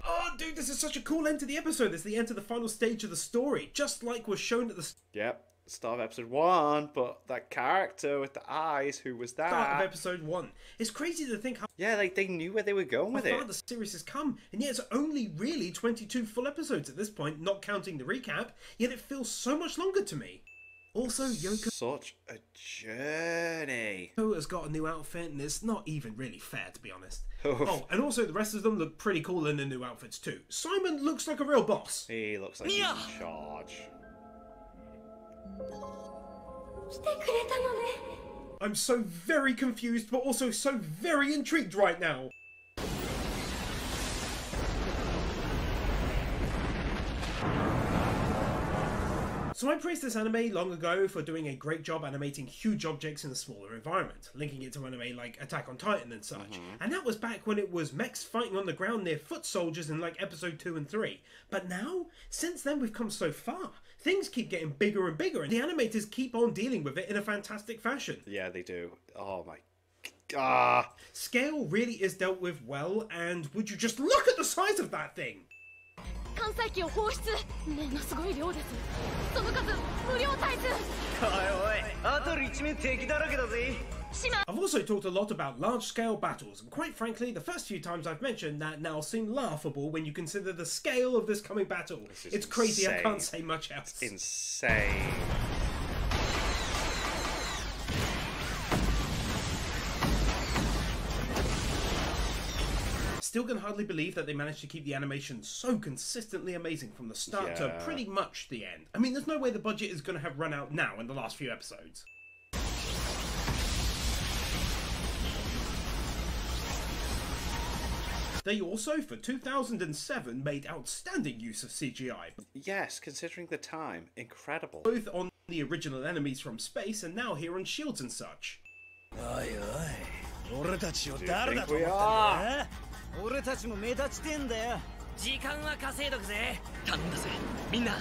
Oh, dude, this is such a cool end to the episode. It's the end to the final stage of the story, just like was shown at the Yep, start of episode 1, but that character with the eyes, who was that? Start of episode 1. It's crazy to think how yeah, like they knew where they were going with far the series has come, and yet it's only really 22 full episodes at this point, not counting the recap, yet it feels so much longer to me. Also, Yoko such a journey. Has got a new outfit, and it's not even really fair, to be honest. Oh, and also the rest of them look pretty cool in their new outfits too. Simon looks like a real boss. He looks like he's in charge. 来てくれたのね。 I'm so very confused, but also so very intrigued right now. So I praised this anime long ago for doing a great job animating huge objects in a smaller environment, linking it to anime like Attack on Titan and such. And that was back when it was mechs fighting on the ground near foot soldiers in like episode 2 and 3. But now, since then we've come so far. Things keep getting bigger and bigger, and the animators keep on dealing with it in a fantastic fashion. Yeah, they do. Oh my god. Scale really is dealt with well, and would you just look at the size of that thing? 関西機を放出ものすごい量ですその数無量タイプおいおいあと一面敵だらけだぜ I've also talked a lot about large-scale battles, and quite frankly, the first few times I've mentioned that now seem laughable when you consider the scale of this coming battle. It's crazy, insane. I can't say much else. It's insane. Still can hardly believe that they managed to keep the animation so consistently amazing from the start to pretty much the end. I mean, there's no way the budget is going to have run out now in the last few episodes. They also, for 2007, made outstanding use of CGI. Yes, considering the time. Incredible. Both on the original enemies from space and now here on shields and such. Do you think we are? 俺たちも目立ちてんだよ時間は稼いどくぜ頼んだぜみんな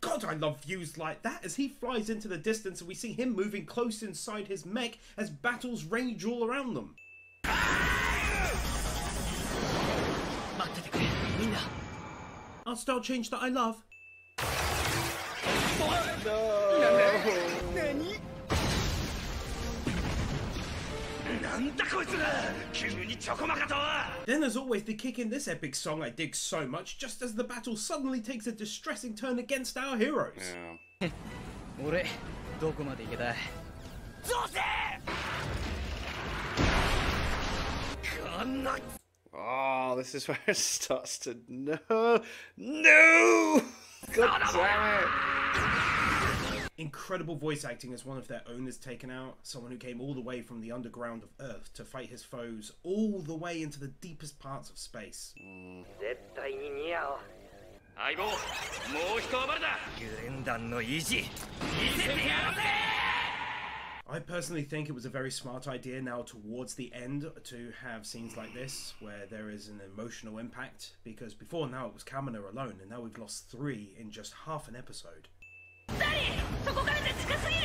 God, I love views like that as he flies into the distance and we see him moving close inside his mech as battles rage all around them. 待っててくれみんな Art style change that I love. Then there's always the kick in this epic song I dig so much, just as the battle suddenly takes a distressing turn against our heroes. Yeah. 俺どこまで行けたどうせこんな Oh, this is where it starts to... No! No! God damn it! Incredible voice acting as one of their own is taken out. Someone who came all the way from the underground of Earth to fight his foes all the way into the deepest parts of space. 絶対に似合う相棒もう一暴れだグレンダンの意地見せてやるぜ I personally think it was a very smart idea now towards the end to have scenes like this where there is an emotional impact, because before now it was Kamina alone and now we've lost 3 in just half an episode. そこからで近すぎる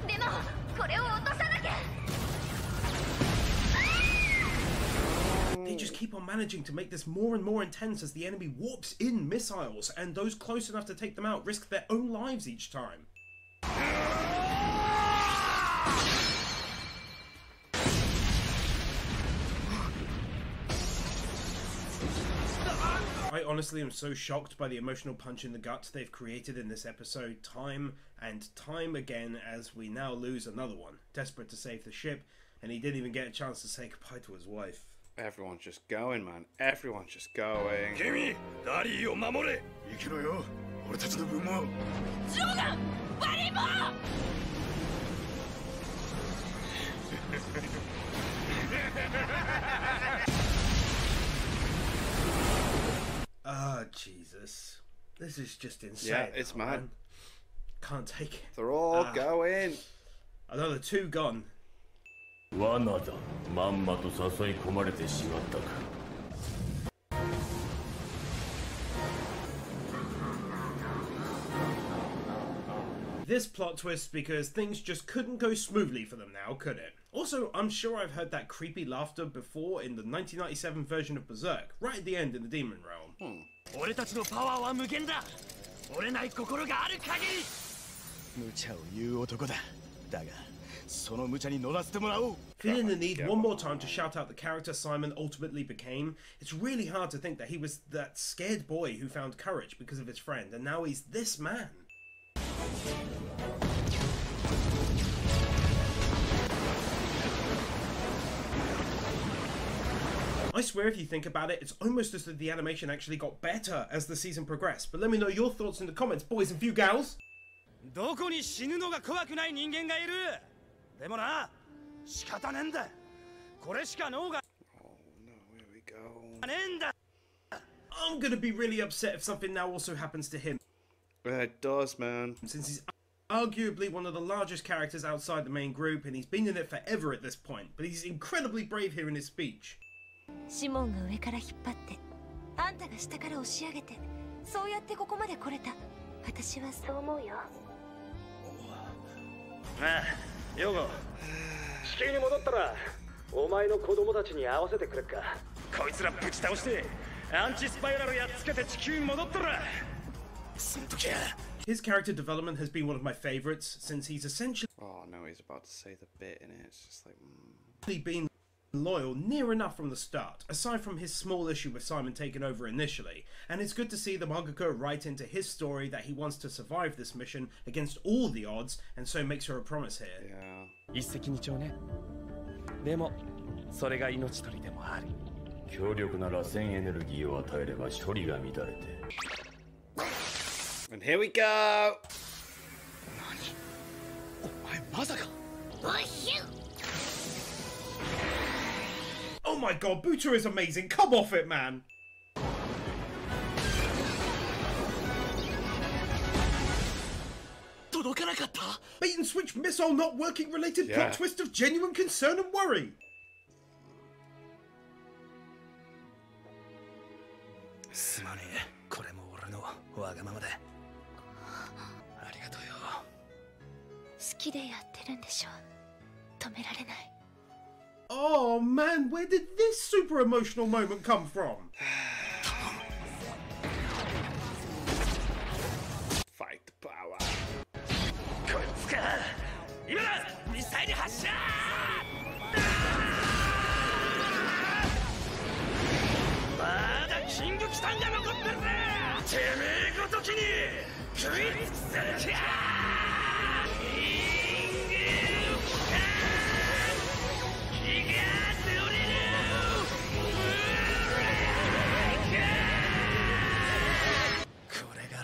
でもこれを落とさなきゃ They just keep on managing to make this more and more intense as the enemy warps in missiles, and those close enough to take them out risk their own lives each time. I honestly am so shocked by the emotional punch in the gut they've created in this episode time and time again as we now lose another one, desperate to save the ship, and he didn't even get a chance to say goodbye to his wife. Everyone's just going, man. Everyone's just going. 君ダリーを守れ生きろよ俺たちの分もジョーガンバリボー Ah, Jesus. This is just insane. Yeah, it's now, mad. man. Can't take it. They're all going. Another 2 gone. 罠だまんまと誘い込まれてしまったか This plot twist because things just couldn't go smoothly for them now, could it? Also, I'm sure I've heard that creepy laughter before in the 1997 version of Berserk, right at the end in the Demon Realm. 俺たちのパワーは無限だ折れない心がある限り無茶を言う男だだがその無茶に乗らせてもらおう Feeling the need one more time to shout out the character Simon ultimately became, it's really hard to think that he was that scared boy who found courage because of his friend, and now he's this man. I swear if you think about it, it's almost as if the animation actually got better as the season progressed. But let me know your thoughts in the comments, boys and few gals. どこに死ぬのが怖くない人間がいる。でもな、仕方ねえんだ。これしか脳が ねえんだ。 I'm gonna be really upset if something now also happens to him. It does, man. Since he's arguably one of the largest characters outside the main group, and he's been in it forever at this point, but he's incredibly brave here in his speech. シモンが上から引っ張って、あんたが下から押し上げて、そうやってここまで来れた。私はそう思うよ。ああ、ヨゴ。地球に戻ったら、お前の子供たちに会わせてくれっか。こいつらぶち倒して、アンチスパイラルやっつけて地球に戻ったら、その時は。His character development has been one of my favorites since he's essentially Oh no, he's about to say the bit in it. It's just like been loyal near enough from the start, aside from his small issue with Simon taking over initially, and it's good to see the mangaka write into his story that he wants to survive this mission against all the odds, and so makes her a promise here. yeah. 一石二鳥ね。でもそれが命取りでもある。強力な螺旋エネルギーを与えれば処理が乱れて。 And here we go. お前まさか。Oh my god, Buta is amazing! Come off it, man! Bait and switch missile not working related Yeah. plot twist of genuine concern and worry! すまねえ。これも俺のわがままだ。ありがとうよ。好きでやってるんでしょ。止められない。 Oh man, where did this super emotional moment come from? Fight the power. こいつか。今だ、ミサイル発射。まだキングキタンが残ってるぜ。てめえごときに食いつくせるか。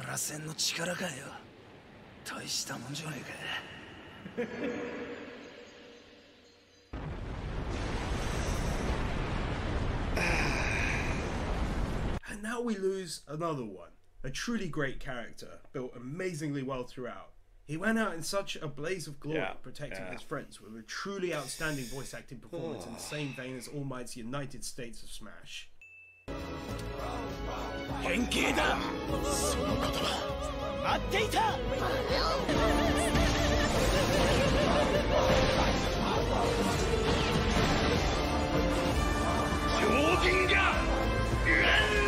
螺旋の力かよ。大したもんじゃねえか。And now we lose another one. A truly great character, built amazingly well throughout. He went out in such a blaze of glory, protecting his friends with a truly outstanding voice acting performance in the same vein as All Might's United States of Smash. 変形だ。その言葉待っていた。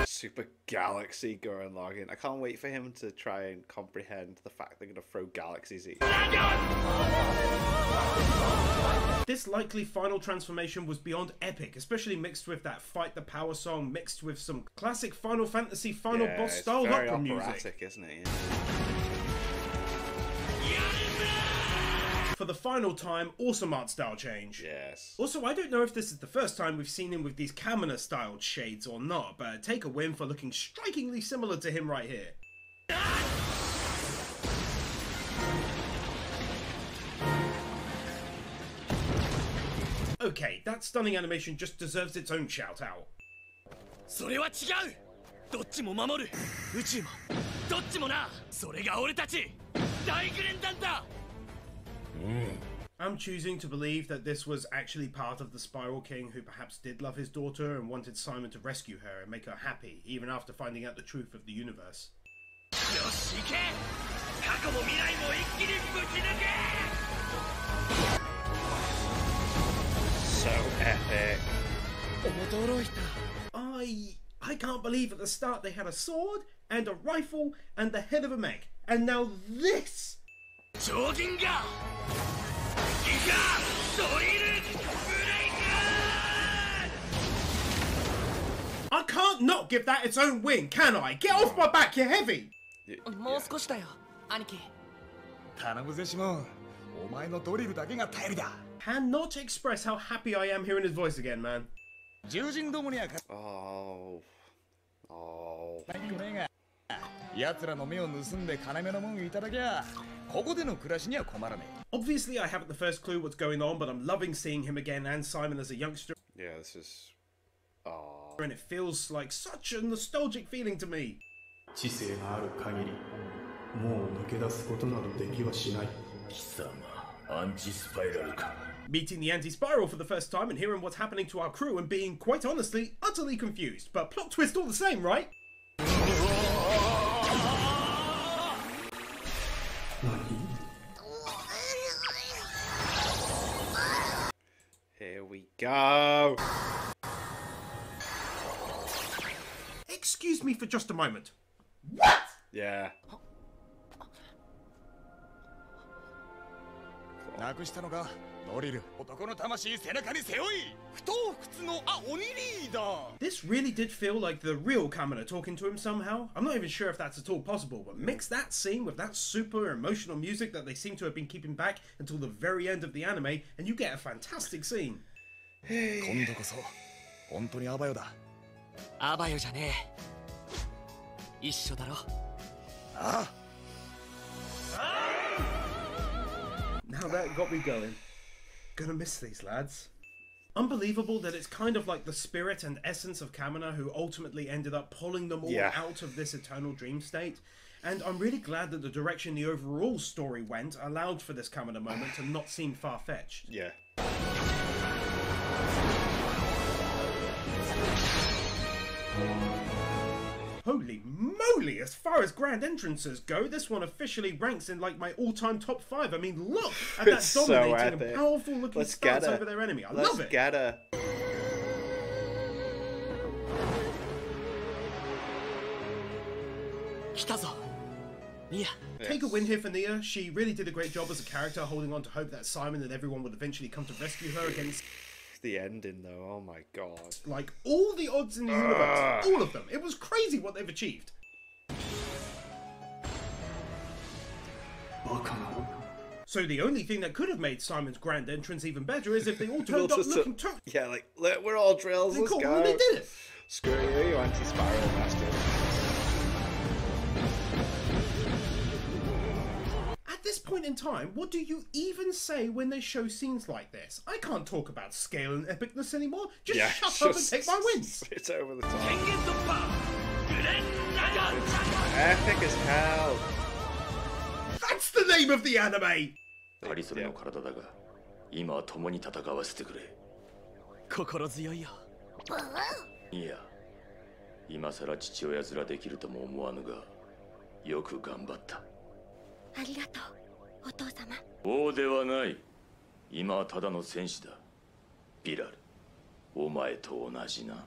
Super Galaxy Gurren Lagann. I can't wait for him to try and comprehend the fact they're going to throw galaxies at you. This likely final transformation was beyond epic, especially mixed with that Fight the Power song, mixed with some classic Final Fantasy final boss style it's very opera operatic, music. isn't it? For the final time, awesome art style change. Yes. Also, I don't know if this is the first time we've seen him with these Kamina styled shades or not, but take a win for looking strikingly similar to him right here. Okay, that stunning animation just deserves its own shout out. それは違う。どっちも守る。宇宙もどっちもな。それが俺たち大グレン団だ。I'm choosing to believe that this was actually part of the Spiral King who perhaps did love his daughter and wanted Simon to rescue her and make her happy, even after finding out the truth of the universe. よし行け。過去も未来も一気にぶち抜け。 So epic. I can't believe at the start they had a sword and a rifle and the head of a mech, and now this. 超銀河。銀河ドリルブレイク。 I can't not give that its own win, can I? Get off my back, you're heavy. もう少しだよ、兄貴。頼むぜシモン。お前のドリルだけが頼りだ。 Cannot express how happy I am hearing his voice again, man. 獣人どもには Oh. Oh. ないよねが。奴らの目を盗んで金目のもんいただきゃここでの暮らしには困らねえ。 Obviously, I haven't the first clue what's going on, but I'm loving seeing him again and Simon as a youngster. Yeah, this is... And it feels like such a nostalgic feeling to me. 知性がある限りもう抜け出すことなどできはしない。貴様、アンチスパイラルか。 Meeting the anti-spiral for the first time and hearing what's happening to our crew and being, quite honestly, utterly confused. But plot twist all the same, right? Here we go. Excuse me for just a moment. What? Yeah. なくしたのか、ノリル。男の魂背中に背負い、不当不屈の鬼リーダー。 This really did feel like the real Kamina talking to him somehow. I'm not even sure if that's at all possible, but mix that scene with that super emotional music that they seem to have been keeping back until the very end of the anime, and you get a fantastic scene. 今度こそ本当にアバヨだ。アバヨじゃねえ。一緒だろ。ああ。 Now that got me going. Gonna miss these lads. Unbelievable that it's kind of like the spirit and essence of Kamina who ultimately ended up pulling them all out of this eternal dream state. And I'm really glad that the direction the overall story went allowed for this Kamina moment to not seem far-fetched. Yeah. Holy moly, as far as grand entrances go, this one officially ranks in like my all-time top 5. I mean, look at that It's dominating so and powerful looking stance over their enemy. I love it. Let's get her. Take a win here for Nia. She really did a great job as a character, holding on to hope that Simon and everyone would eventually come to rescue her against... The ending though, oh my god. Like, all the odds in the universe. All of them. It was crazy what they've achieved. So the only thing that could have made Simon's grand entrance even better is if they all turned up looking yeah, like, we're all drills, let's go. And they did it. Screw you, you anti-spiral bastard. At this point in time, what do you even say when they show scenes like this? I can't talk about scale and epicness anymore. Just shut up and take my wins. It's over the top. Epic as hell. That's the name of the anime! パリソレの体だが、今は共に戦わせてくれ。心強いよ。いや、今さら父親面できるとも思わぬが、よく頑張った。ありがとう、お父様。王ではない。今はただの戦士だ。ビラル、お前と同じな。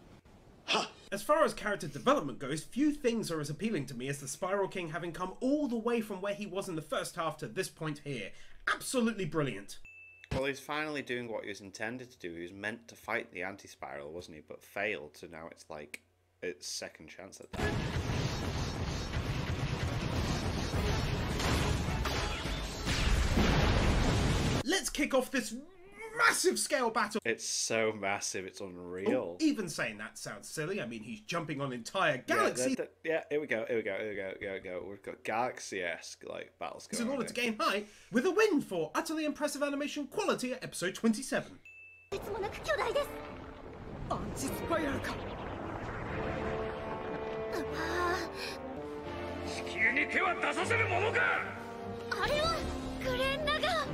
As far as character development goes, few things are as appealing to me as the Spiral King having come all the way from where he was in the first half to this point here. Absolutely brilliant. Well, he's finally doing what he was intended to do. He was meant to fight the anti-spiral, wasn't he? But failed, so now it's like its second chance at that. Let's kick off this massive scale battle. It's so massive, it's unreal. Oh, even saying that sounds silly. I mean, he's jumping on entire galaxies. Yeah, here we go. We've got galaxy-esque like battles going on. In order to gain height, with a win for utterly impressive animation quality at episode 27. いつもなく巨大です。アンチスパイラルか。地球に手は出させるものか。あれはグレン・ラガン。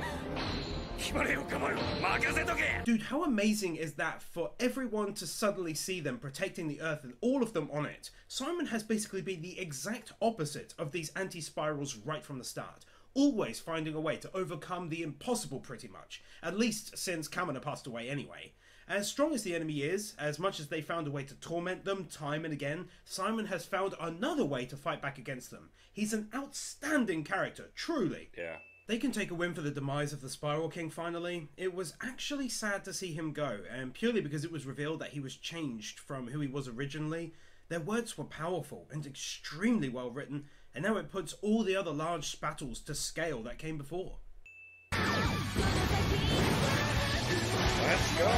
Dude, how amazing is that for everyone to suddenly see them protecting the Earth and all of them on it? Simon has basically been the exact opposite of these anti-spirals right from the start. Always finding a way to overcome the impossible pretty much. At least since Kamina passed away anyway. As strong as the enemy is, as much as they found a way to torment them time and again, Simon has found another way to fight back against them. He's an outstanding character, truly. Yeah. They can take a win for the demise of the Spiral King finally. It was actually sad to see him go, and purely because it was revealed that he was changed from who he was originally. Their words were powerful and extremely well written, and now it puts all the other large battles to scale that came before. Let's go!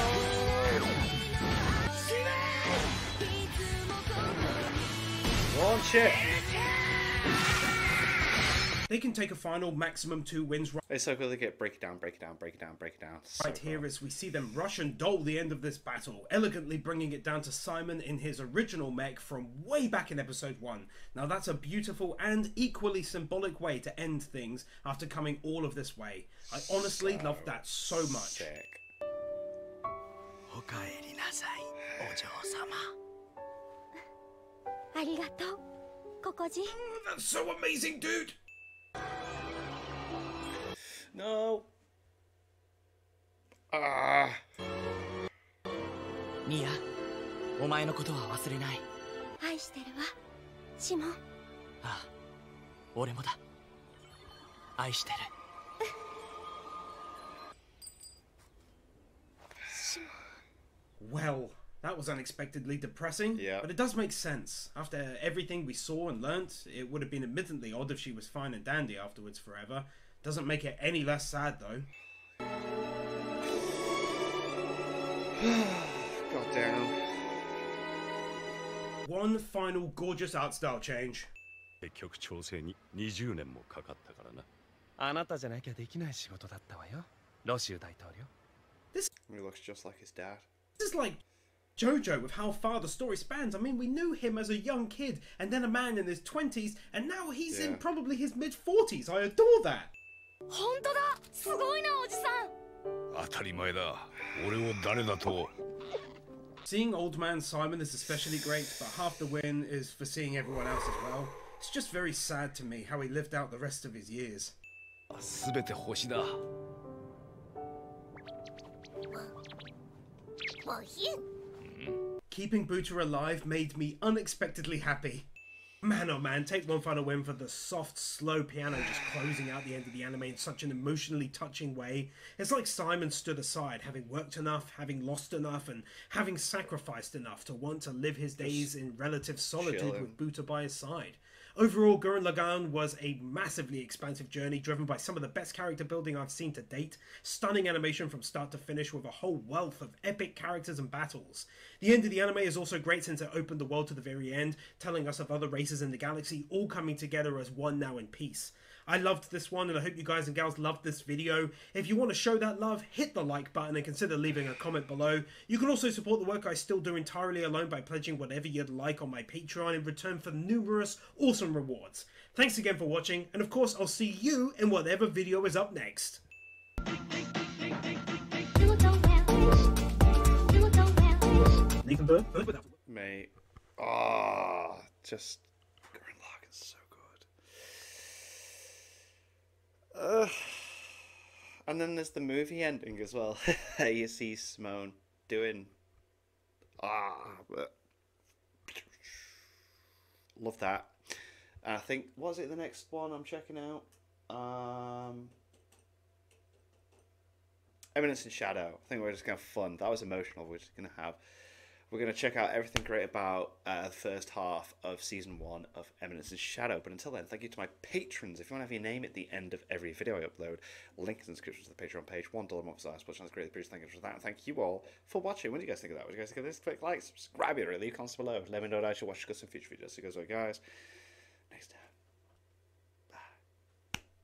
Launch it! They can take a final maximum 2 wins It's so good they get break it down, break it down, break it down, break it down. right here as we see them rush and dole the end of this battle, elegantly bringing it down to Simon in his original mech from way back in episode 1. Now that's a beautiful and equally symbolic way to end things after coming all of this way. I honestly love that so much. Sick. おかえりなさい、お嬢様。ありがとう、ココジ。 That's so amazing, dude! No. Ah. ミア、お前のことは忘れない。愛してるわ、シモン。ああ、俺もだ。愛してる。Well, that was unexpectedly depressing, Yeah. but it does make sense. After everything we saw and learnt, it would have been admittedly odd if she was fine and dandy afterwards forever. Doesn't make it any less sad, though. God damn. One final gorgeous art style change. 結局調整に20年もかかったからな。あなたじゃなきゃできない仕事だったわよ、ロシュー大統領。 He looks just like his dad. This is like JoJo with how far the story spans. I mean, we knew him as a young kid, and then a man in his 20s, and now he's in probably his mid-40s. I adore that. 本当だ、すごいな、おじさん。当たり前だ。俺を誰だと。 Seeing old man Simon is especially great, but half the win is for seeing everyone else as well. It's just very sad to me how he lived out the rest of his years. すべて星だ。Keeping Buta alive made me unexpectedly happy. Man oh man, take one final win for the soft, slow piano just closing out the end of the anime in such an emotionally touching way. It's like Simon stood aside, having worked enough, having lost enough, and having sacrificed enough to want to live his days in relative solitude with Buta by his side. Overall, Gurren Lagann was a massively expansive journey driven by some of the best character building I've seen to date, stunning animation from start to finish with a whole wealth of epic characters and battles. The end of the anime is also great since it opened the world to the very end, telling us of other races in the galaxy all coming together as one now in peace. I loved this one and I hope you guys and gals loved this video. If you want to show that love, hit the like button and consider leaving a comment below. You can also support the work I still do entirely alone by pledging whatever you'd like on my Patreon in return for numerous awesome rewards. Thanks again for watching, and of course I'll see you in whatever video is up next. Nathan Bird, Mate. Ah, just Gurren Lagann's so good. And then there's the movie ending as well. You see Simone doing love that. And I think, was it the next one I'm checking out? Eminence in Shadow. I think we're just gonna have fun. That was emotional. We're gonna check out everything great about the first half of season 1 of Eminence in Shadow. But until then, thank you to my patrons. If you want to have your name at the end of every video I upload, link in the description to the Patreon page. $1 a month size, which is greatly appreciated. Thank you for that. And thank you all for watching. What do you guys think of that? What do you guys think of this? Click like, subscribe, leave comments below. Let me know that I should watch some future videos. So, guys, next time.